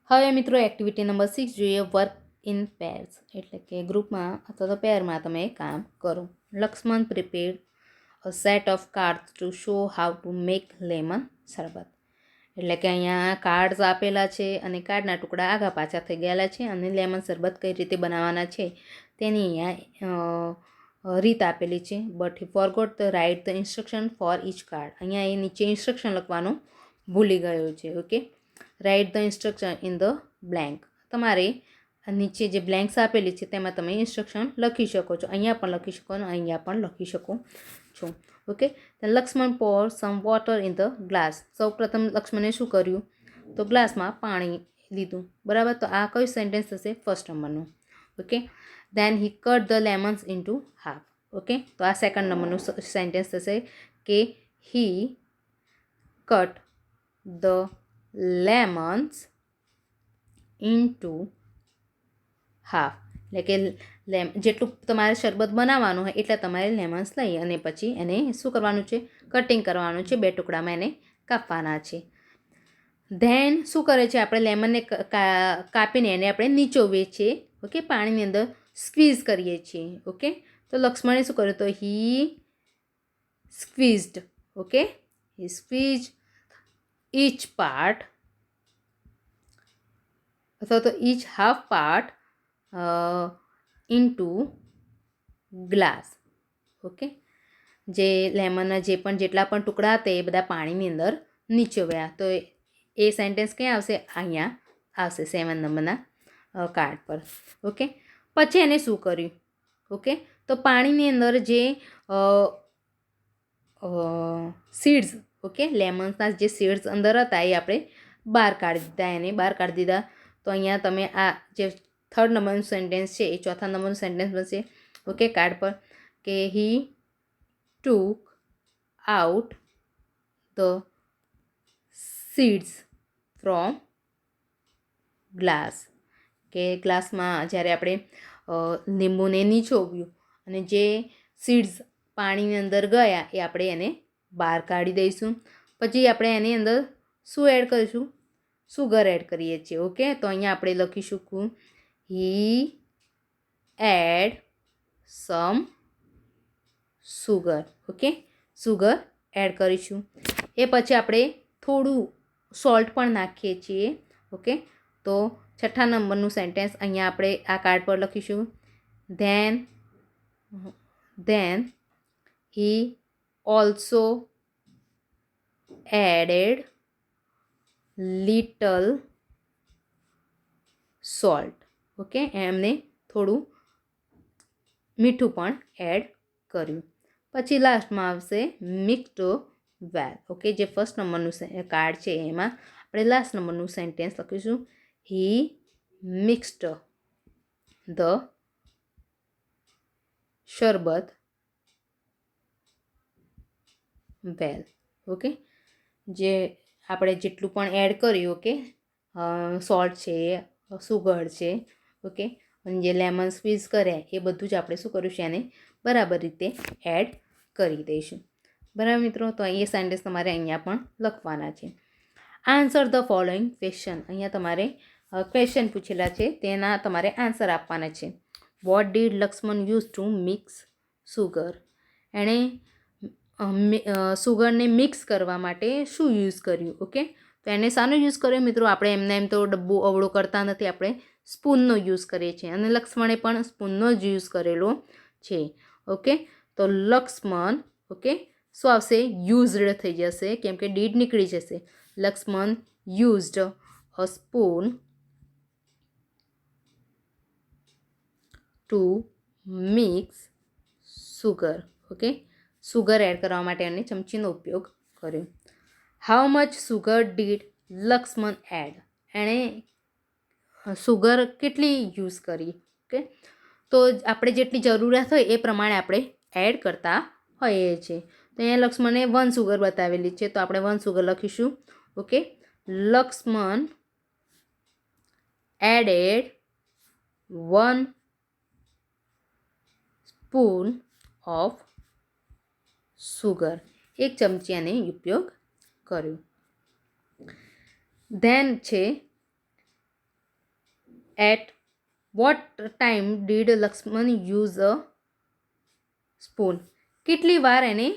હવે મિત્રો activity number 6 જોઈએ, વર્ક ઇન પેર્સ એટલે કે ગ્રુપમાં અથવા તો પેરમાં તમે કામ કરો. Lakshman prepared a set of cards to show how to make lemon sharbat. એટલે કે અહીંયા કાર્ડ્સ આપેલા છે અને કાર્ડના ટુકડા આગા પાછા થઈ ગયેલા છે અને લેમન શરબત કઈ રીતે બનાવવાના છે તેની અહીંયા રીત આપેલી છે. But he forgot the write the instruction for each card. અહીંયા એ નીચે ઇન્સ્ટ્રક્શન લખવાનું ભૂલી ગયો છે. Okay, write the instruction in the blank. તમારે નીચે જે બ્લેન્ક્સ આપેલી છે તેમાં તમે ઇન્સ્ટ્રક્શન લખી શકો છો. અહીંયા પણ લખી શકો અને અહીંયા પણ લખી શકો છો. Okay, Lakshman Por some water in the glass. સૌ પ્રથમ લક્ષ્મણે શું કર્યું તો ગ્લાસમાં પાણી લીધું. બરાબર, તો આ કયું સેન્ટેન્સ થશે? ફર્સ્ટ નંબરનું. Okay, then he cut the lemons into half. Okay, તો આ સેકન્ડ નંબરનું સેન્ટેન્સ થશે કે he cut the lemons into half. એટલે કે જેટલું તમારે શરબત બનાવવાનું હોય એટલા તમારે લેમન્સ લઈ અને પછી એને શું કરવાનું છે? કટિંગ કરવાનું છે. 2 ટુકડામાં એને કાપવાના છે. ધેન શું કરે છે? આપણે લેમનને કાપીને એને આપણે નીચોવીએ છીએ. ઓકે, પાણીની અંદર સ્ક્વીઝ કરીએ છીએ. ઓકે, તો લક્ષ્મણે શું કર્યું? તો હી સ્ક્વીઝડ. ઓકે, હી સ્ક્વીઝ each part અથવા તો each half part into glass. Okay, જે લેમનના જેટલા પણ ટુકડા હતા એ બધા પાણીની અંદર નીચોવ્યા. તો એ સેન્ટેન્સ ક્યાં આવશે? અહીંયા આવશે 7 નંબરના કાર્ડ પર. ઓકે, પછી એને શું કર્યું? ઓકે, તો પાણીની અંદર જે સીડ્સ, ઓકે, લેમન્સના જે સીડ્સ અંદર હતા એ આપણે બહાર કાઢી દીધા. એને બહાર કાઢી દીધા. તો અહીંયા તમે આ જે 3rd નંબરનું સેન્ટેન્સ છે એ 4થા નંબરનું સેન્ટેન્સ બનશે. ઓકે, કાર્ડ પર કે he took out the seeds from glass. કે ગ્લાસમાં જ્યારે આપણે લીંબુને નીચોવ્યું અને જે સીડ્સ પાણીની અંદર ગયા એ આપણે એને બહાર કાઢી દઈશું. પછી આપણે એની અંદર શું એડ કરીશું? સુગર એડ કરીએ છીએ. ઓકે, તો અહીંયા આપણે લખીશું he add some sugar. Okay, sugar add કરીશું. એ પછી આપણે થોડું સોલ્ટ પણ નાખીએ છીએ. ઓકે, તો 6થા નંબરનું સેન્ટેન્સ અહીંયા આપણે આ કાર્ડ પર લખીશું. Then he also added little salt. Okay, એમને થોડું મીઠું પણ એડ કર્યું. પછી લાસ્ટમાં આવશે મિક્સ્ડ વેલ. ઓકે, જે ફર્સ્ટ નંબરનું કાર્ડ છે એમાં આપણે લાસ્ટ નંબરનું સેન્ટેન્સ લખીશું. હી મિક્સ્ડ ધ શરબત વેલ. ઓકે, જે આપણે જેટલું પણ એડ કર્યું, ઓકે, સોલ્ટ છે, સુગર છે, ઓકે, અને જે લેમન સ્ક્વીઝ કર્યા એ બધું જ આપણે શું કરીશું? એને બરાબર રીતે એડ કરી દઈશું. બરાબર મિત્રો, તો એ સેન્ટેન્સ તમારે અહીંયા પણ લખવાના છે. Answer the following question. અહીંયા તમારે ક્વેશ્ચન પૂછેલા છે તેના તમારે આન્સર આપવાના છે. What did Lakshman use to mix sugar. એણે સુગરને મિક્સ કરવા માટે શું યુઝ કર્યું? ઓકે, તો એને શાનો યુઝ કર્યો મિત્રો? આપણે એમ તો ડબ્બો અવળો કરતા નથી, આપણે સ્પૂનનો યુઝ કરીએ છીએ અને લક્ષ્મણે પણ સ્પૂનનો જ યુઝ કરેલો છે. ઓકે, તો લક્ષ્મણ, ઓકે, શું આવશે? યુઝડ થઈ જશે કેમ કે ડીડ નીકળી જશે. Lakshman used a spoon to mix sugar. Okay, sugar add કરવા માટે એને ચમચીનો ઉપયોગ કર્યો. How much sugar did Lakshman add. એણે સુગર કેટલી યુઝ કરી? ઓકે, તો આપણે જેટલી જરૂરિયાત હોય એ પ્રમાણે આપણે એડ કરતા હોઈએ છીએ. તો અહીંયા લક્ષ્મણે 1 સુગર બતાવેલી છે તો આપણે 1 સુગર લખીશું. Okay, Lakshman added 1 spoon of sugar. 1 ચમચી આને ઉપયોગ કર્યો. ધેન છે at what time did Lakshman use a spoon? કેટલી વાર એને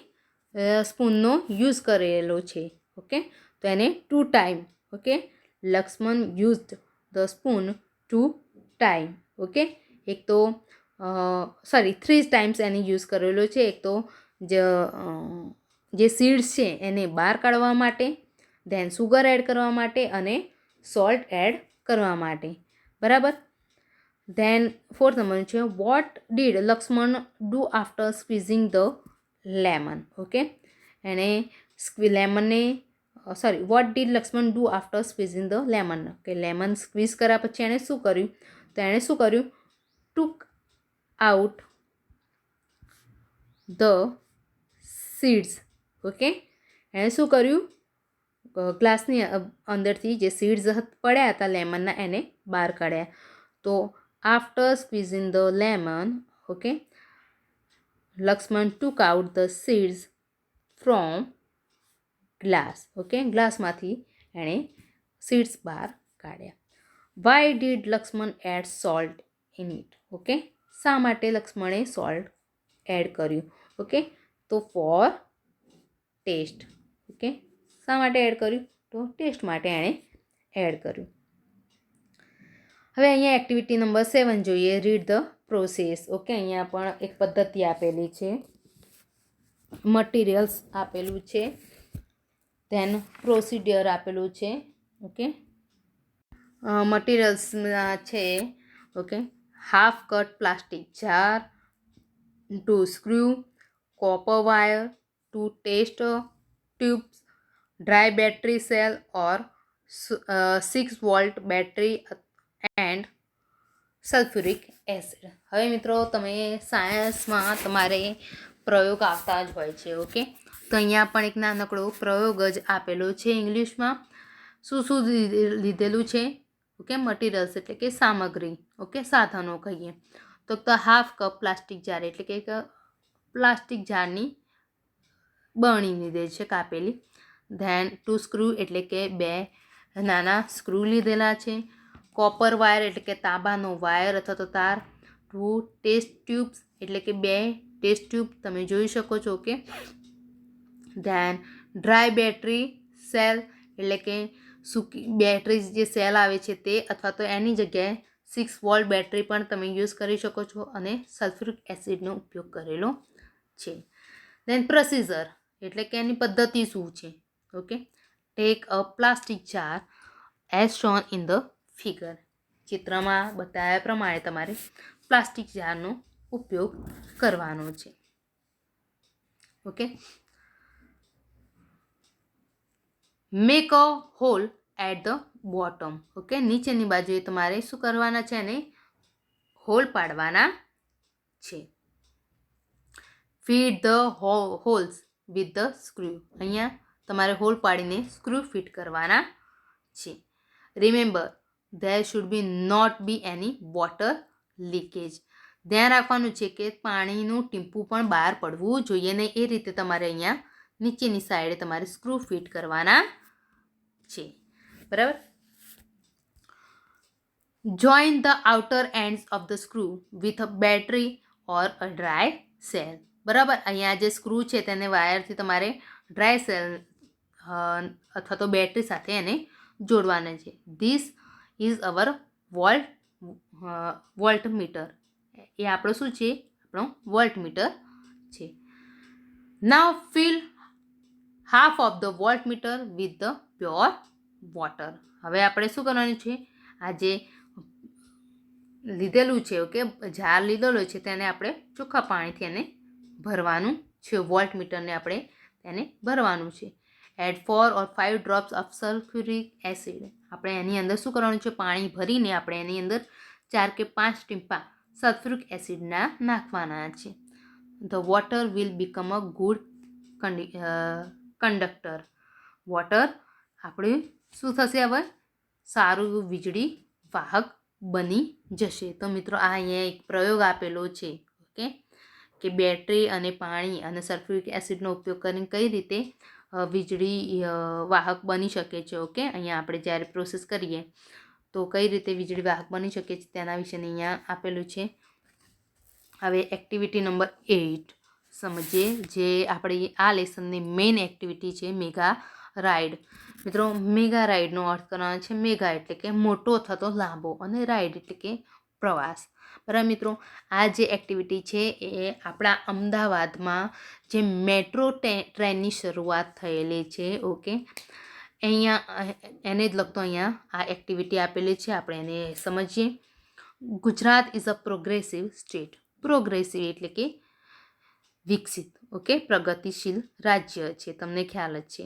સ્પૂનનો યુઝ કરેલો છે? ઓકે, તો એને 2 time. Okay, Lakshman used the spoon 2 time. Okay, એક તો 3 ટાઈમ્સ એને યુઝ કરેલો છે. એક તો જે સીડ્સ છે એને બહાર કાઢવા માટે, ધેન સુગર એડ કરવા માટે અને સોલ્ટ એડ કરવા માટે. બરાબર. ધેન 4th નંબર છે what did Lakshman do after squeezing the lemon? Okay, એણે લેમનને what did Lakshman do after squeezing the lemon? કે લેમન સ્ક્વીઝ કર્યા પછી એણે શું કર્યું? તો એણે શું કર્યું? Took out the seeds. Okay, એણે શું કર્યું? ગ્લાસની અંદરથી જે સીડ્સ પડ્યા હતા લેમનના એને બહાર કાઢ્યા. તો after squeezing the lemon, okay, Lakshman took out the seeds from glass. Okay, ગ્લાસમાંથી એણે સીડ્સ બહાર કાઢ્યા. Why did Lakshman add salt in it? Okay, શા માટે લક્ષ્મણે સોલ્ટ એડ કર્યું? ઓકે, તો ફોર ટેસ્ટ. ઓકે, શા માટે એડ કર્યું? તો ટેસ્ટ માટે એણે એડ કર્યું. હવે અહીંયા એક્ટિવિટી નંબર 7 જોઈએ. Read the process. ઓકે, અહીંયા પણ એક પદ્ધતિ આપેલી છે, મટીરિયલ્સ આપેલું છે, ધેન પ્રોસિડ્યોર આપેલું છે. ઓકે, મટીરિયલ્સમાં છે okay half cut plastic jar, 2 screw, copper wire, 2 test tubes, dry battery cell or 6 volt battery and sulphuric acid. હવે મિત્રો તમે સાયન્સમાં તમારે પ્રયોગ આવતા જ હોય છે. ઓકે, તો અહીંયા પણ એક નાનકડો પ્રયોગ જ આપેલો છે ઇંગ્લિશમાં. શું લીધેલું છે? ઓકે, મટીરિયલ્સ એટલે કે સામગ્રી. ઓકે, સાધનો કહીએ તો હાફ કપ પ્લાસ્ટિક જાર એટલે કે એક પ્લાસ્ટિક જારની બરણી લીધેલી છે કાપેલી. ધેન 2 સ્ક્રૂ એટલે કે 2 નાના સ્ક્રૂ લીધેલા છે. કોપર વાયર એટલે કે તાંબાનો વાયર અથવા તો તાર. 2 ટેસ્ટ ટ્યુબ્સ એટલે કે 2 ટેસ્ટ ટ્યુબ તમે જોઈ શકો છો. Okay, then dry battery cell એટલે કે સૂકી બેટરી જે સેલ આવે છે તે, અથવા તો એની જગ્યાએ 6 વોલ્ટ બેટરી પણ તમે યુઝ કરી શકો છો. અને સલ્ફ્યુરિક એસિડનો ઉપયોગ કરેલો છે. ધેન પ્રોસીજર એટલે કે એની પદ્ધતિ શું છે? Okay, take a plastic jar as shown in the figure. ચિત્રમાં બતાવ્યા પ્રમાણે તમારે પ્લાસ્ટિક જારનો ઉપયોગ કરવાનો છે. Okay, make a hole at the bottom. Okay, નીચેની બાજુએ તમારે શું કરવાના છે? એને હોલ પાડવાના છે. Fit the holes with the screw. અહીંયા તમારે હોલ પાડીને સ્ક્રૂ ફિટ કરવાના છે. Remember there should be not be any water leakage. ધ્યાન રાખવાનું છે કે પાણીનું ટીમ્પું પણ બહાર પડવું જોઈએ નહીં. એ રીતે તમારે અહીંયા નીચેની સાઈડે તમારે સ્ક્રૂ ફિટ કરવાના છે. બરાબર. Join the outer ends of the screw with a battery or a dry cell. બરાબર, અહીંયા જે સ્ક્રૂ છે તેને વાયરથી તમારે ડ્રાય સેલ અથવા તો બેટરી સાથે એને જોડવાના છે. This is our volt meter. એ આપણો શું છે? આપણો વોલ્ટ મીટર છે. Now fill half of the volt meter with the pure water. હવે આપણે શું કરવાનું છે? આ જે લીધેલું છે, ઓકે, જાર લીધેલો છે તેને આપણે ચોખ્ખા પાણીથી એને ભરવાનું છે. વોલ્ટ મીટરને આપણે તેને ભરવાનું છે. Add 4 or 5 drops of sulphuric acid. આપણે એની અંદર શું કરવાનું છે? પાણી ભરીને આપણે એની અંદર 4 કે 5 ટીમ્પા સલ્ફ્યુરિક એસિડના નાખવાના છે. The water will become a good conductor. Water આપણે શું થશે? હવે સારું વીજળી વાહક બની જશે. તો મિત્રો આ અહીંયા એક પ્રયોગ આપેલો છે. ઓકે, કે બેટરી અને પાણી અને સલ્ફ્યુરિક એસિડનો ઉપયોગ કરીને કઈ રીતે વીજળી વાહક બની શકે છે. ઓકે, અહીંયા આપણે જ્યારે પ્રોસેસ કરીએ તો કઈ રીતે વીજળી વાહક બની શકે છે તેના વિશેની અહીંયા આપેલું છે. હવે એક્ટિવિટી નંબર 8 સમજીએ, જે આપણી આ લેસનની મેઇન એક્ટિવિટી છે મેગા રાઇડ. મિત્રો, મેગા રાઇડનો અર્થ કરવાનો છે મેગા એટલે કે મોટો થતો લાંબો અને રાઇડ એટલે કે પ્રવાસ. બરાબર મિત્રો, આ જે એક્ટિવિટી છે એ આપણા અમદાવાદમાં જે મેટ્રો ટ્રેનની શરૂઆત થયેલી છે. ઓકે, અહીંયા એને જ લગતો અહીંયા આ એક્ટિવિટી આપેલી છે, આપણે એને સમજીએ. Gujarat is a progressive state. Progressive એટલે કે વિકસિત, ઓકે, પ્રગતિશીલ રાજ્ય છે, તમને ખ્યાલ જ છે.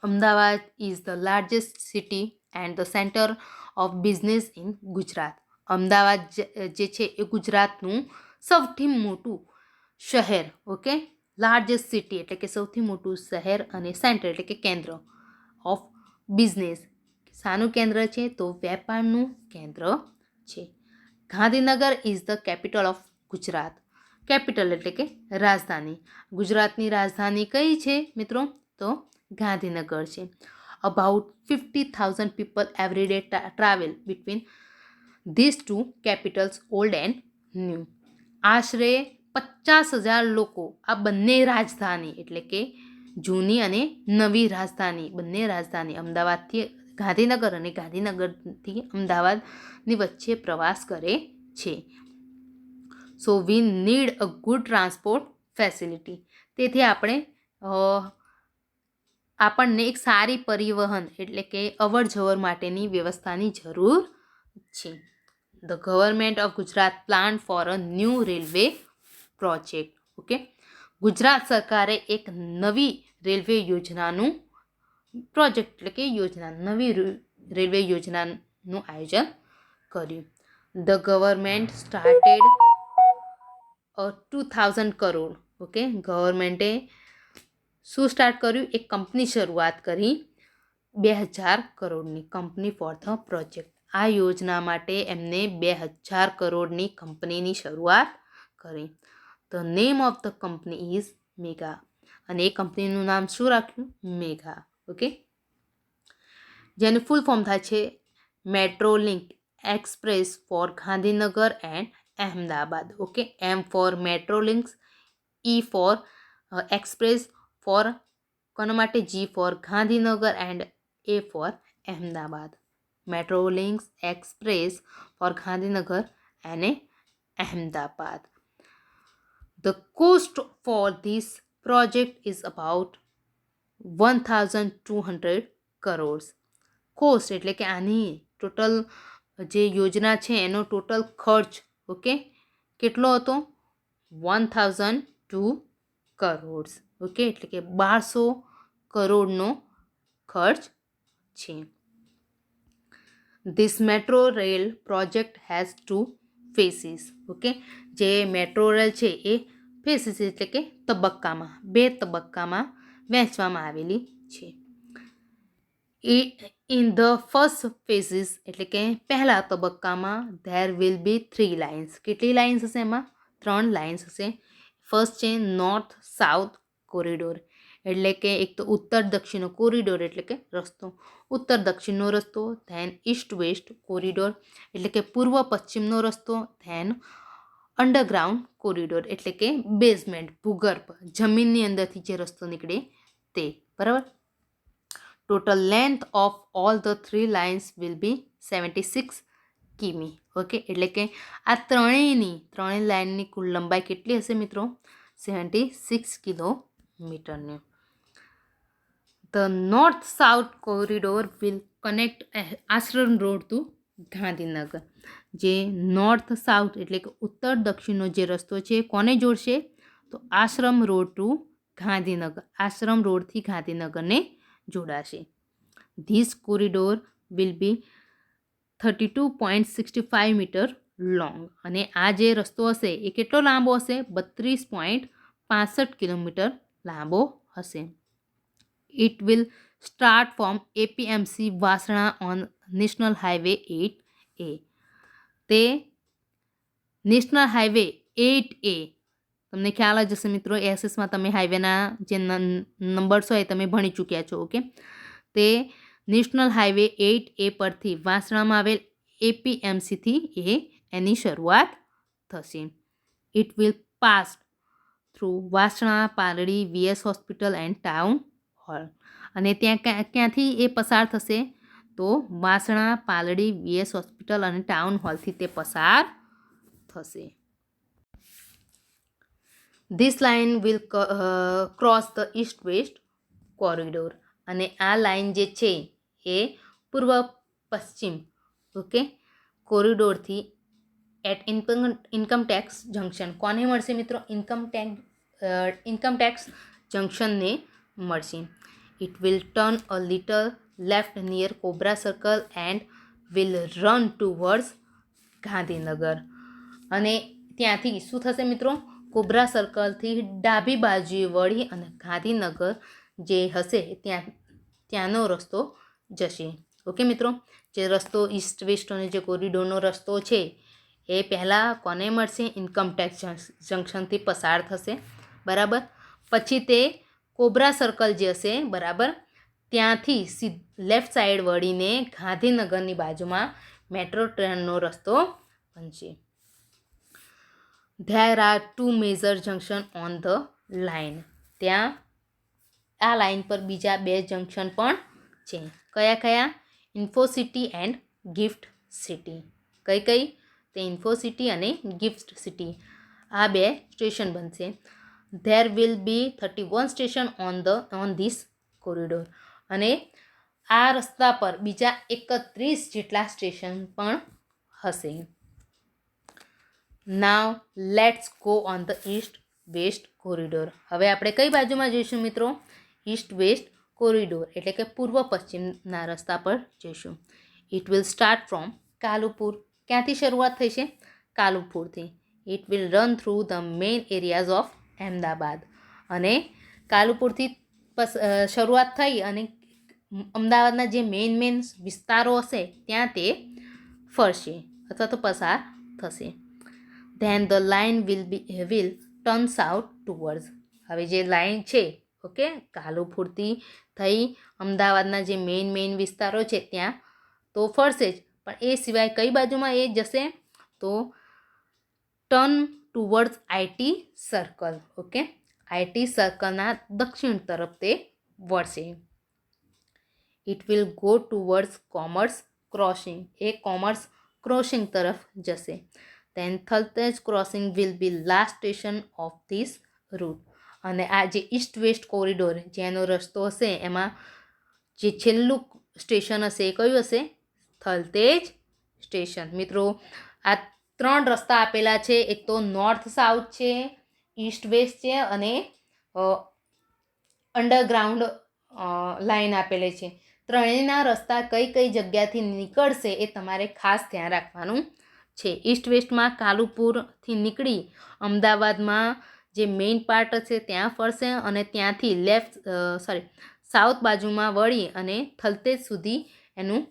Ahmedabad is the largest city and the centre of business in Gujarat. Ahmedabad જે છે એ ગુજરાતનું સૌથી મોટું શહેર, ઓકે, લાર્જેસ્ટ સિટી એટલે કે સૌથી મોટું શહેર અને સેન્ટર એટલે કે કેન્દ્ર ઓફ બિઝનેસ. શાનું કેન્દ્ર છે? તો વેપારનું કેન્દ્ર છે. Gandhinagar is the capital of Gujarat. Capital એટલે કે રાજધાની. ગુજરાતની રાજધાની કઈ છે મિત્રો? તો ગાંધીનગર છે. About 50,000 people every day travel between this two capitals old and new. આશરે 50,000 લોકો આ બંને રાજધાની એટલે કે જૂની અને નવી રાજધાની, બંને રાજધાની અમદાવાદથી ગાંધીનગર અને ગાંધીનગરથી અમદાવાદની વચ્ચે પ્રવાસ કરે છે. So we need a good transport facility. તેથી આપણને એક સારી પરિવહન એટલે કે અવર જવર માટેની વ્યવસ્થાની જરૂર છે. The government of Gujarat plan for a new railway project. Okay, Gujarat સરકારે એક નવી રેલવે યોજનાનું પ્રોજેક્ટ એટલે કે યોજના, નવી રેલવે યોજનાનું આયોજન કર્યું. The government started 2,000 crore. Okay, ગવર્મેન્ટે શું સ્ટાર્ટ કર્યું? એક કંપની શરૂઆત કરી 2,000 કરોડની કંપની ફોર ધ પ્રોજેક્ટ. આ યોજના માટે એમને 2,000 કરોડની કંપનીની શરૂઆત કરી. The name of the company is mega. અને એ કંપનીનું નામ શું રાખ્યું? મેગા. ઓકે, જેનું ફૂલ ફોર્મ થાય છે metro link express for Gandhinagar and Ahmedabad. Okay, M for metro links, E for express, for કોના માટે? G for Gandhinagar and A for Ahmedabad. Metro links express for Gandhinagar અને Ahmedabad. The cost for this project is about 1,200 crores. Cost એટલે કે આની total જે યોજના છે એનો ટોટલ ખર્ચ, ઓકે, કેટલો હતો? 1,002 કરોડ્સ. ઓકે, એટલે કે 1,200 કરોડનો ખર્ચ છે. This metro rail project has 2 phases. Okay, જે મેટ્રો રેલ છે એ ફેસીસ એટલે કે તબક્કામાં, 2 તબક્કામાં વહેંચવામાં આવેલી છે. ઇન ધ ફર્સ્ટ ફેઝિસ એટલે કે પહેલા તબક્કામાં ધેર વિલ બી 3 લાઇન્સ. કેટલી લાઇન્સ હશે? એમાં 3 લાઇન્સ હશે. ફર્સ્ટ છે નોર્થ સાઉથ કોરિડોર, એટલે કે એક તો ઉત્તર દક્ષિણનો કોરિડોર એટલે કે રસ્તો, ઉત્તર દક્ષિણનો રસ્તો. ધેન ઈસ્ટ વેસ્ટ કોરિડોર એટલે કે પૂર્વ પશ્ચિમનો રસ્તો. ધેન અંડરગ્રાઉન્ડ કોરિડોર એટલે કે બેઝમેન્ટ, ભૂગર્ભ, જમીનની અંદરથી જે રસ્તો નીકળે તે. બરાબર. Total length of all the 3 lines will બી 76 કિમી. ઓકે, એટલે કે આ ત્રણેય લાઇનની કુલ લંબાઈ કેટલી હશે મિત્રો? 76 કિલોમીટરની. The north south corridor will connect Ashram road to Gandhinagar. જે નોર્થ સાઉથ એટલે કે ઉત્તર દક્ષિણનો જે રસ્તો છે કોને જોડશે? તો આશ્રમ રોડ ટુ ગાંધીનગર, આશ્રમ રોડથી ગાંધીનગરને જોડાશે. This corridor will be 32.65 metre long. અને આ જે રસ્તો હશે એ કેટલો લાંબો હશે? 32.65 કિલોમીટર લાંબો હશે. It will start from APMC Vasna on national highway 8A. તે નેશનલ હાઈવે 8A, તમને ખ્યાલ જ હશે મિત્રો, એસએસમાં તમે હાઈવેના જે નંબર્સ હોય તમે ભણી ચૂક્યા છો. ઓકે, તે નેશનલ હાઈવે 8A પરથી વાસણામાં આવેલ એપીએમસીથી એની શરૂઆત થશે. It will pass through Vasna, Paldi, VS hospital and town hall. અને ત્યાં ક્યાંથી એ પસાર થશે? તો વાસણા, પાલડી, વીએસ હોસ્પિટલ અને ટાઉન હોલથી તે પસાર થશે. This line will cross the east west corridor. અને આ લાઇન જે છે એ પૂર્વ પશ્ચિમ કોરિડોરથી એટ ઇન્કમ ટેક્સ જંકશન. કોને મળશે મિત્રો? ઇન્કમ ટેક્સ જંકશનને મળશે. It will turn a little left near Koba circle and will run towards Gandhinagar. અને ત્યાંથી શું થશે મિત્રો? કોબ્રા સર્કલથી ડાબી બાજુએ વળી અને ગાંધીનગર જે હશે ત્યાંનો રસ્તો જશે. ઓકે મિત્રો, જે રસ્તો ઈસ્ટ વેસ્ટ અને જે કોરિડોરનો રસ્તો છે એ પહેલાં કોને મળશે? ઇન્કમટેક્સ જંકશનથી પસાર થશે, બરાબર. પછી તે કોબ્રા સર્કલ જે હશે, બરાબર, ત્યાંથી લેફ્ટ સાઈડ વળીને ગાંધીનગરની બાજુમાં મેટ્રો ટ્રેનનો રસ્તો બનશે. There are 2 major junction on the line. ત્યાં આ લાઇન પર બીજા 2 જંકશન પણ છે. કયા કયા? Infocity and gift city. કઈ? તે ઇન્ફોસિટી અને ગિફ્ટ સિટી, આ 2 સ્ટેશન બનશે. There will be 31 station on this corridor. અને આ રસ્તા પર બીજા 31 જેટલા સ્ટેશન પણ હશે. નાવ let's go on the east west corridor. હવે આપણે કઈ બાજુમાં જઈશું મિત્રો? ઈસ્ટ વેસ્ટ કોરિડોર એટલે કે પૂર્વ પશ્ચિમના રસ્તા પર જઈશું. It will start from Kalupur. ક્યાંથી શરૂઆત થઈ છે? કાલુપુરથી. It will run through the main areas of Ahmedabad. અને કાલુપુરથી શરૂઆત થઈ અને અમદાવાદના જે મેઇન વિસ્તારો હશે ત્યાં તે ફરશે અથવા તો પસાર થશે. Then the line will turn south towards. હવે જે લાઇન છે, ઓકે, કાલુપુરથી થઈ અમદાવાદના જે મેઇન વિસ્તારો છે ત્યાં તો ફરશે જ, પણ એ સિવાય કઈ બાજુમાં એ જશે? તો turn towards IT circle. Okay, IT સર્કલના દક્ષિણ તરફ તે વળશે. It will go towards commerce crossing. એ કોમર્સ ક્રોસિંગ તરફ જશે. Then Thaltej crossing will be last station of this route. અને આ જે ઈસ્ટ વેસ્ટ કોરિડોર જેનો રસ્તો હશે એમાં જે છેલ્લું સ્ટેશન હશે એ કયું હશે? થલતેજ સ્ટેશન. મિત્રો, આ 3 રસ્તા આપેલા છે. એક તો નોર્થ સાઉથ છે, ઈસ્ટ વેસ્ટ છે અને અંડરગ્રાઉન્ડ લાઇન આપેલી છે. ત્રણેયના રસ્તા કઈ જગ્યાથી નીકળશે એ તમારે ખાસ ધ્યાન રાખવાનું છે. ઈસ્ટ વેસ્ટમાં કાલુપુરથી નીકળી અમદાવાદમાં જે મેઇન પાર્ટ છે ત્યાં ફરશે અને ત્યાંથી સાઉથ બાજુમાં વળી અને થલતેજ સુધી એનું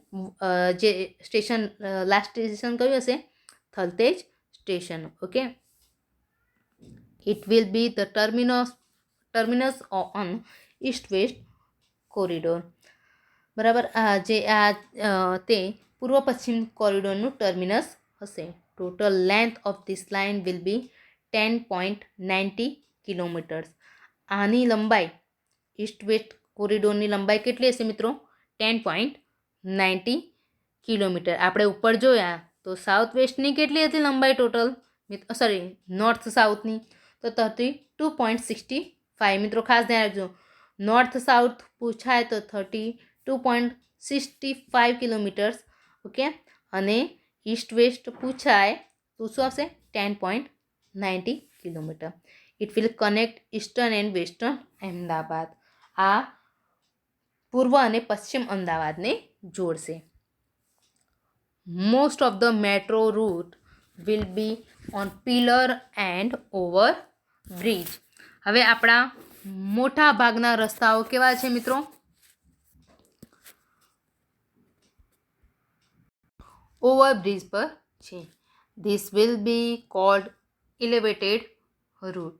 જે સ્ટેશન લાસ્ટ સ્ટેશન કયું હશે? Thaltej station. Okay, it will be the terminus on East west corridor. બરાબર, તે પૂર્વ પશ્ચિમ કોરિડોરનું ટર્મિનસ હશે. Total length of this line will be 10.90 kilometres. આની લંબાઈ, ઈસ્ટ વેસ્ટ કોરિડોરની લંબાઈ કેટલી હશે મિત્રો? 10.90 કિલોમીટર. આપણે ઉપર જોયા તો સાઉથ વેસ્ટની કેટલી હતી લંબાઈ ટોટલ? નોર્થ સાઉથની તો 32.65. મિત્રો ખાસ ધ્યાન રાખજો, નોર્થ સાઉથ પૂછાય તો 32.65 કિલોમીટર્સ. ઓકે, અને ઈસ્ટ વેસ્ટ પૂછાય તો શું આવશે? 10.90 kilometre. It will connect eastern and western Ahmedabad. આ પૂર્વ અને પશ્ચિમ અમદાવાદને જોડશે. Most of the metro route will be on pillar and over bridge. હવે આપણા મોટા ભાગના રસ્તાઓ કેવા છે મિત્રો? ઓવરબ્રિજ પર છે. This will be called elevated route.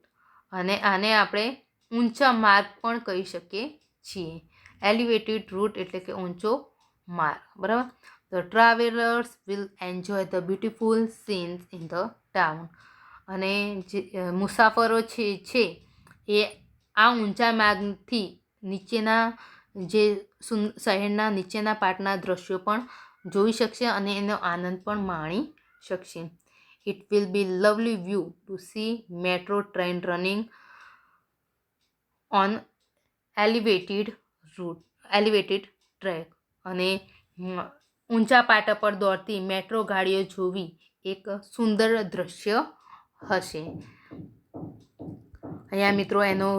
અને આને આપણે ઊંચા માર્ગ પણ કહી શકીએ છીએ. એલિવેટેડ રૂટ એટલે કે ઊંચો માર્ગ, બરાબર. The travellers will enjoy the beautiful scenes in the town. અને જે મુસાફરો છે એ આ ઊંચા માર્ગથી નીચેના જે શહેરના નીચેના પાર્ટના દ્રશ્યો પણ જોઈ શકશે અને એનો આનંદ પણ માણી શકશે. It will be lovely view to C metro train running on elevated track. અને ઊંચા પાટા પર દોડતી મેટ્રો ગાડીઓ જોવી એક સુંદર દ્રશ્ય હશે. અહીંયા મિત્રો એનો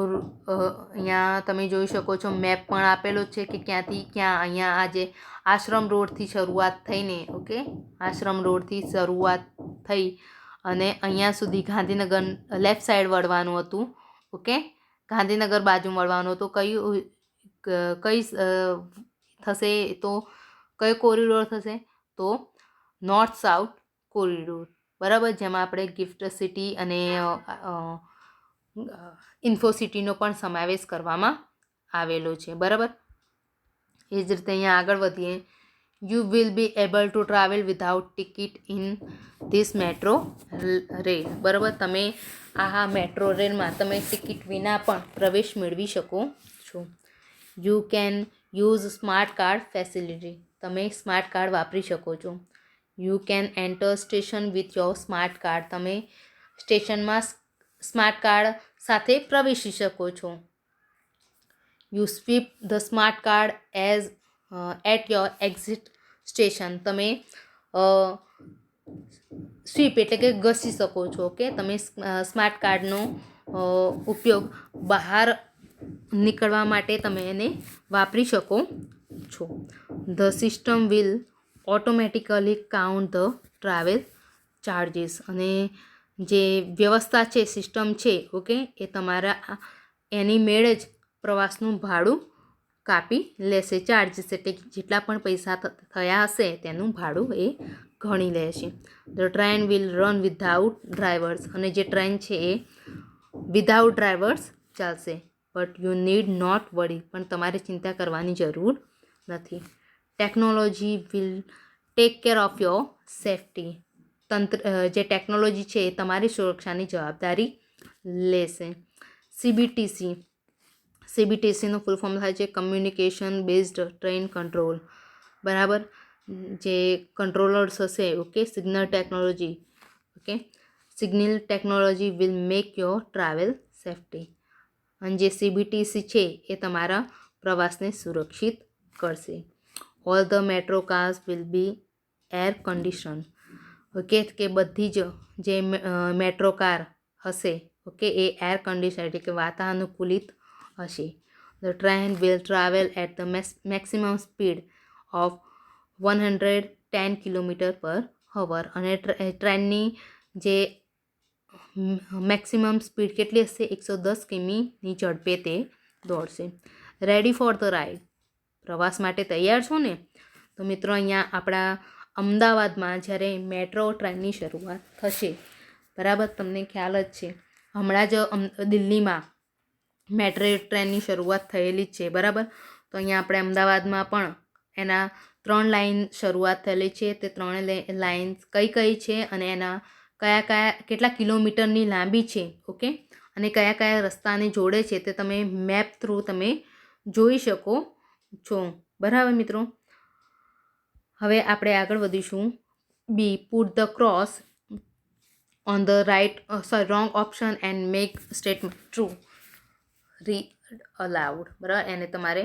અહીંયા તમે જોઈ શકો છો મેપ પણ આપેલો છે કે ક્યાંથી ક્યાં. અહીંયા આજે આશ્રમ રોડથી શરૂઆત થઈને, ઓકે, આશ્રમ રોડથી શરૂઆત થઈ અને અહીંયા સુધી ગાંધીનગર લેફ્ટ સાઈડ વળવાનું હતું, ઓકે, ગાંધીનગર બાજુ વળવાનું હતું. કઈ થશે તો કયો કોરિડોર થશે તો નોર્થ સાઉથ કોરિડોર, બરાબર, જેમાં આપણે ગિફ્ટ સિટી અને ઇન્ફોસિટીનો પણ સમાવેશ કરવામાં આવેલો છે, બરાબર. એ જ રીતે અહીંયા આગળ વધીએ. You will be able to travel without ticket in this metro rail, બરાબર. તમે આ મેટ્રો રેલમાં તમે ટિકિટ વિના પણ પ્રવેશ મેળવી શકો છો. You can use smart card facility. તમે સ્માર્ટ કાર્ડ વાપરી શકો છો. You can enter station with your smart card. તમે સ્ટેશનમાં સ્માર્ટ કાર્ડ સાથે પ્રવેશી શકો છો. You swipe the smart card as at your exit station. તમે સ્વીપ એટલે કે ઘસી શકો છો, ઓકે. તમે સ્માર્ટ કાર્ડનો ઉપયોગ બહાર નીકળવા માટે તમે એને વાપરી શકો છો. The system will automatically count the travel charges. અને જે વ્યવસ્થા છે, સિસ્ટમ છે, ઓકે, એ તમારા એની મેળે જ પ્રવાસનું ભાડું કાપી લેશે. ચાર્જીસ એટલે જેટલા પણ પૈસા થયા હશે તેનું ભાડું એ ગણી લેશે. The train will run without drivers. અને જે ટ્રેન છે એ વિધાઉટ ડ્રાઈવર્સ ચાલશે. બટ યુ નીડ નોટ વરી. પણ તમારે ચિંતા કરવાની જરૂર નથી. Technology will take care of your safety. જે ટેકનોલોજી છે એ તમારી સુરક્ષાની જવાબદારી લેશે. સીબીટીસીનું ફૂલ ફોર્મ થાય છે કમ્યુનિકેશન બેઝડ ટ્રેન કંટ્રોલ, બરાબર. જે કંટ્રોલર્સ હશે, okay, signal technology, okay, signal technology will make your travel safety. અને જે સીબીટીસી છે એ તમારા પ્રવાસને સુરક્ષિત કરશે. All the metro cars will be air condition. Okay, કે બધી જ જે મેટ્રો કાર હશે, ઓકે, એ એર કન્ડિશન એટલે કે વાતાનુકૂલિત હશે. The train will travel at the maximum speed of 110 kilometre per hour. અને ટ્રેનની જે મેક્સિમમ સ્પીડ કેટલી હશે? 110 કિમીની ઝડપે તે દોડશે. Ready for the ride. પ્રવાસ માટે તૈયાર છો ને? તો મિત્રો અહીંયા આપણા અમદાવાદમાં જ્યારે મેટ્રો ટ્રેનની શરૂઆત થશે, બરાબર, તમને ખ્યાલ જ છે, હમણાં જ દિલ્હીમાં મેટ્રો ટ્રેનની શરૂઆત થયેલી જ છે, બરાબર. તો અહીંયા આપણે અમદાવાદમાં પણ એના 3 લાઇન શરૂઆત થયેલી છે. તે 3 લાઇન્સ કઈ છે અને એના કેટલા કિલોમીટરની લાંબી છે, ઓકે, અને કયા કયા રસ્તાને જોડે છે તે તમે મેપ થ્રુ તમે જોઈ શકો છો, બરાબર મિત્રો. હવે આપણે આગળ વધીશું. B put the cross on the wrong option and make statement true read aloud, બરાબર. એને તમારે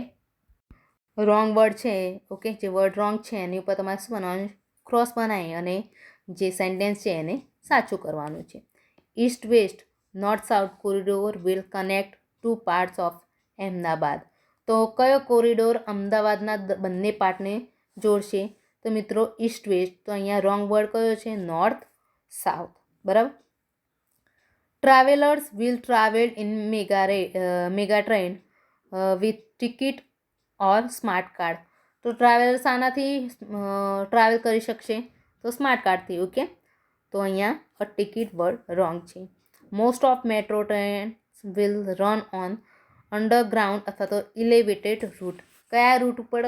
રોંગ વર્ડ છે, ઓકે, જે વર્ડ રોંગ છે એની ઉપર તમારે શું બનાવવાનું? ક્રોસ બનાવી અને જે સેન્ટેન્સ છે એને સાચું કરવાનું છે. East west north south corridor will connect 2 parts of Ahmedabad. તો કયો કોરિડોર અમદાવાદના બંને પાર્ટને જોડશે? તો મિત્રો ઈસ્ટ વેસ્ટ. તો અહીંયા રોંગ વર્ડ કયો છે? નોર્થ સાઉથ, બરાબર. Travellers will travel in mega train with ticket or smart card. તો ટ્રાવેલર્સ આનાથી ટ્રાવેલ કરી શકશે તો સ્માર્ટ કાર્ડથી, ઓકે. તો અહીંયા અ ટિકિટ વર્ડ રોંગ છે. Most of metro train will run on underground અથવા તો ઇલેવેટેડ રૂટ. કયા રૂટ ઉપર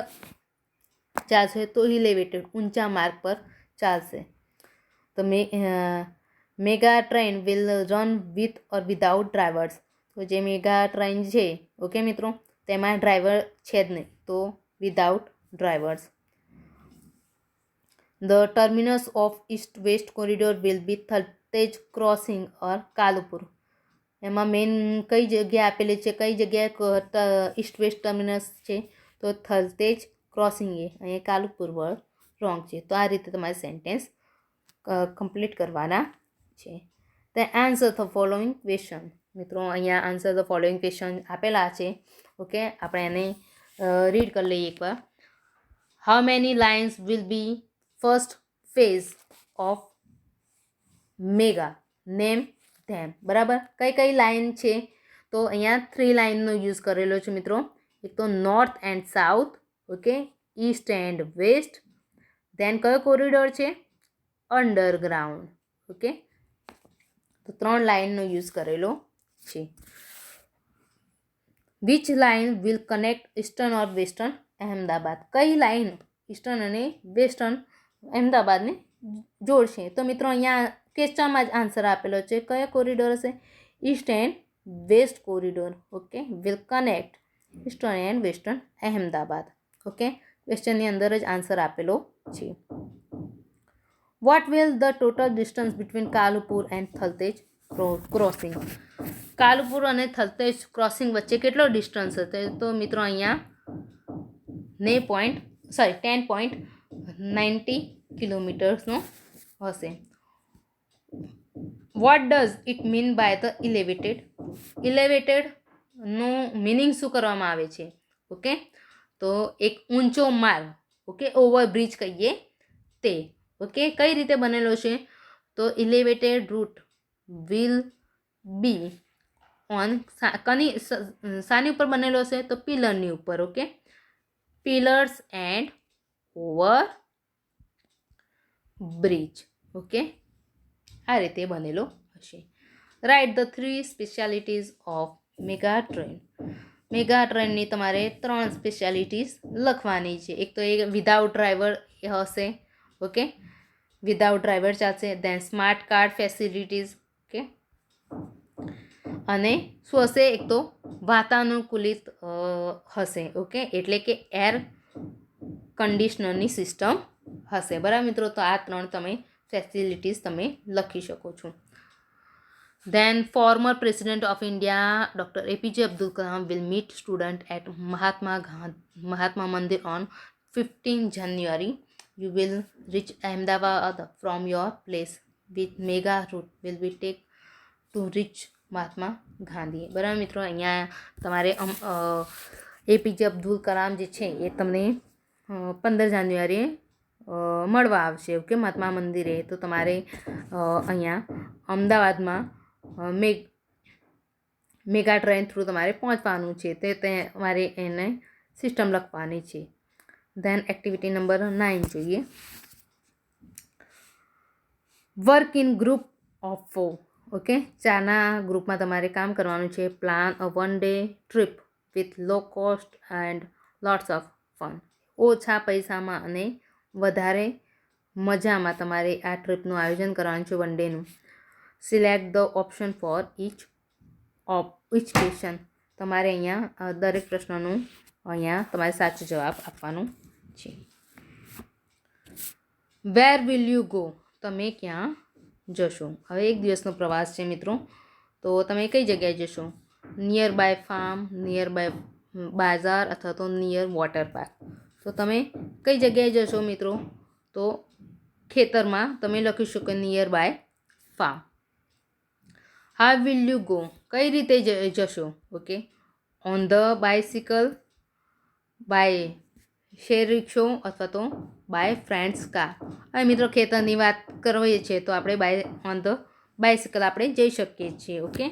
ચાલશે? તો ઇલેવેટેડ, ઊંચા માર્ગ પર ચાલશે. તો mega train will run with or without drivers. તો જે મેગા ટ્રેન છે, ઓકે મિત્રો, તેમાં ડ્રાઈવર છે જ નહીં, તો without drivers. The terminus of east west corridor will be Thaltej crossing or Kalupur. એમાં મેઇન કઈ જગ્યા આપેલી છે? કઈ જગ્યાએ ઇસ્ટ વેસ્ટ ટર્મિનસ છે? તો થલતેજ ક્રોસિંગ એ અહીંયા કાલુપુર વર્ડ રોંગ છે. તો આ રીતે તમારે સેન્ટેન્સ કમ્પ્લીટ કરવાના છે. The answer the following question. મિત્રો અહીંયા આન્સર ધ ફોલોઈંગ ક્વેશ્ચન આપેલા છે. ઓકે, આપણે એને રીડ કરી લઈએ એકવાર. How many lines will be first phase of mega? Name them. બરાબર, કઈ કઈ લાઇન છે? તો અહીંયા 3 લાઇનનો યુઝ કરેલો છે મિત્રો. એક તો north and south, okay, east and west. Then કયો કોરિડોર છે? અંડરગ્રાઉન્ડ. ઓકે, તો 3 લાઇનનો યુઝ કરેલો છે. Which line will connect eastern or western Ahmedabad? કઈ લાઇન ઈસ્ટર્ન અને વેસ્ટર્ન અહેમદાબાદને જોડશે? તો મિત્રો અહીંયા ક્વેશ્ચનમાં જ આન્સર આપેલો છે. કયો કોરિડોર હશે? East and west corridor. Okay, will connect eastern and western Ahmedabad. Okay, ક્વેશ્ચનની અંદર જ આન્સર આપેલો છે. What will the total distance between Kalupur and Thaltej crossing? Kalupur અને થલતેજ ક્રોસિંગ વચ્ચે કેટલો ડિસ્ટન્સ હશે? તો મિત્રો અહીંયા 10.90 કિલોમીટર્સનો હશે. What does it mean by the elevated? ઇલેવેટેડનું મિનિંગ શું કરવામાં આવે છે? ઓકે, તો એક ઊંચો માર્ગ, ઓકે, ઓવરબ્રિજ કહીએ તે. ઓકે, કઈ રીતે બનેલો છે? તો ઇલેવેટેડ રૂટ વિલ બી ઓન શાની ઉપર બનેલો છે? તો પિલરની ઉપર. Okay, pillars and over bridge. Okay, આ રીતે બનેલો હશે. Write the 3 specialities of mega train. Mega ટ્રેનની તમારે 3 સ્પેશિયાલિટીઝ લખવાની છે. એક તો એ વિધાઉટ ડ્રાઈવર હશે. ઓકે, વિધાઉટ ડ્રાઈવર ચાલશે. દેન સ્માર્ટ કાર્ડ ફેસિલિટીઝ. ઓકે, અને શું હશે? એક તો વાતાનુકૂલિત હશે. ઓકે, એટલે કે એર કન્ડિશનરની સિસ્ટમ હશે. બરાબર મિત્રો, તો આ 3 તમે ફેસિલિટીઝ તમે લખી શકો છો. Then former president of India doctor APJ Abdul Kalam will meet student at Mahatma Mandir on 15 January. You will reach Ahmedabad from your place with mega route will be take to reach Mahatma Gandhi. બરાબર મિત્રો, અહીંયા તમારે APJ અબ્દુલ કલામ જે છે એ તમને 15 જાન્યુઆરીએ મળવા આવશે. ઓકે, મહાત્મા મંદિરે. તો તમારે અહીંયા અમદાવાદમાં મેગા ટ્રેન થ્રુ તમારે પહોંચવાનું છે. તે તમારે એને સિસ્ટમ લખવાની છે. ધેન એક્ટિવિટી નંબર 9 જોઈએ. Work in group of 4. Okay, 4ના ગ્રુપમાં તમારે કામ કરવાનું છે. Plan a 1 day trip with low cost and lots of fun. ઓછા પૈસામાં અને વધારે મજામાં તમારે આ ટ્રીપનું આયોજન કરવાનું છે, 1 ડેનું. Select the option for each question. તમારે અહીંયા દરેક પ્રશ્નનું અહીંયા તમારે સાચો જવાબ આપવાનો છે. Where will you go? તમે ક્યાં જશો? હવે એક દિવસનો પ્રવાસ છે મિત્રો, તો તમે કઈ જગ્યાએ જશો? Near by farm, near by બાજાર અથવા તો નિયર વોટર પાર્ક. તો તમે કઈ જગ્યાએ જશો મિત્રો? તો ખેતરમાં તમે લખી શકો near by farm. How will you go? કઈ રીતે જશો? Okay, on the bicycle, by share રિક્ષો અથવા તો બાય ફ્રેન્ડ્સ કાર. હવે મિત્રો ખેતરની વાત કરવી છે તો આપણે ઓન ધ બાયસિકલ આપણે જઈ શકીએ છીએ. ઓકે,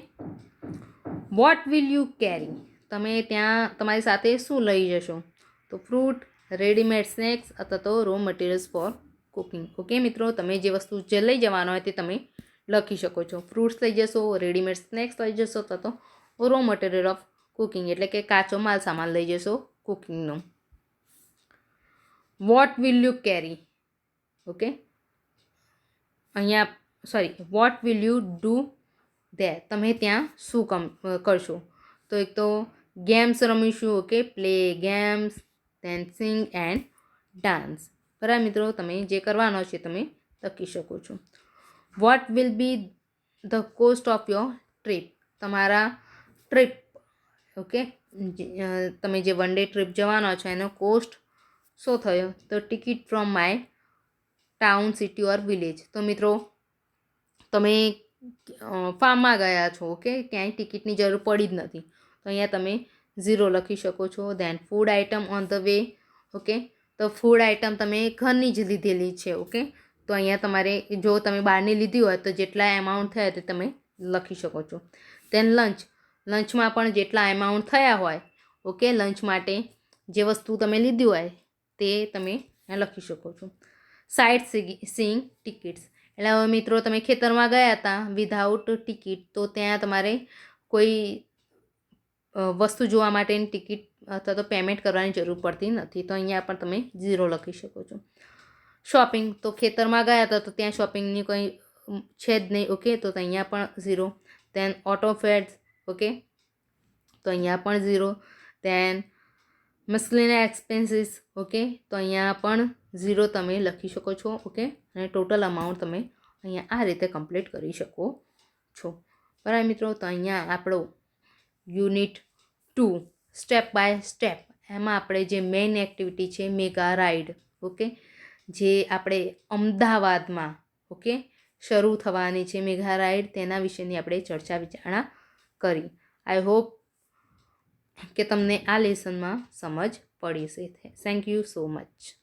વોટ વિલ યુ કેરી? તમે ત્યાં તમારી સાથે શું લઈ જશો? તો ફ્રૂટ, રેડીમેડ સ્નેક્સ અથવા તો raw materials for cooking. Okay મિત્રો, તમે જે વસ્તુ જે લઈ જવાનો હોય તે તમે લખી શકો છો. ફ્રૂટ્સ લઈ જશો, રેડીમેડ સ્નેક્સ લઈ જશો અથવા તો રો મટીરિયલ ઓફ કુકિંગ એટલે કે કાચો માલ સામાન લઈ જશો કુકિંગનો. What will you carry, okay, અહીંયા what will you do there, તમે ત્યાં શું કરશો? તો એક તો ગેમ્સ રમીશું, okay, play games, then sing and dance. બરાબર મિત્રો, તમે જે કરવાનો છે તમે લખી શકો છો. What will be the cost of your trip, તમારા ટ્રીપ, ઓકે, તમે જે વન ડે ટ્રીપ જવાનો છો એનો કોસ્ટ શું થયો? તો ticket from my town, city or village. તો મિત્રો તમે ફાર્મમાં ગયા છો, ઓકે, ક્યાંય ટિકિટની જરૂર પડી જ નથી, તો અહીંયા તમે 0 લખી શકો છો. Then food item on the way, okay, તો ફૂડ આઇટમ તમે ઘરની જ લીધેલી છે, ઓકે, તો અહીંયા તમારે જો તમે બહારની લીધી હોય તો જેટલા એમાઉન્ટ થયા તે તમે લખી શકો છો. ધેન લંચમાં પણ જેટલા એમાઉન્ટ થયા હોય, ઓકે, લંચ માટે જે વસ્તુ તમે લીધી હોય તે તમે લખી શકો છો. સાઇટ સીઈંગ ટિકિટ્સ, એટલે હવે મિત્રો તમે ખેતરમાં ગયા હતા વિધાઉટ ટિકિટ, તો ત્યાં તમારે કોઈ વસ્તુ જોવા માટેની ટિકિટ અથવા તો પેમેન્ટ કરવાની જરૂર પડતી નથી, તો અહીંયા પણ તમે 0 લખી શકો છો. શોપિંગ, તો ખેતરમાં ગયા હતા તો ત્યાં શોપિંગની કંઈ છે જ નહીં, ઓકે, તો અહીંયા પણ 0. ધેન ઓટો ફેર્સ, ઓકે, તો અહીંયા પણ 0. ધેન મિસલેનિયસ એક્સપેન્સીસ, ઓકે, તો અહીંયા પણ 0 તમે લખી શકો છો, ઓકે, અને ટોટલ અમાઉન્ટ તમે અહીંયા આ રીતે કમ્પ્લીટ કરી શકો છો. બરાબર મિત્રો, તો અહીંયા આપણો યુનિટ 2 સ્ટેપ બાય સ્ટેપ, એમાં આપણે જે મેઇન એક્ટિવિટી છે મેગા રાઇડ, ઓકે, જે આપણે અમદાવાદમાં, ઓકે, શરૂ થવાની છે મેગા રાઇડ, તેના વિશેની આપણે ચર્ચા વિચારણા કરી. આઈ હોપ કે તમને આ લેસનમાં સમજ પડી છે. Thank you so much.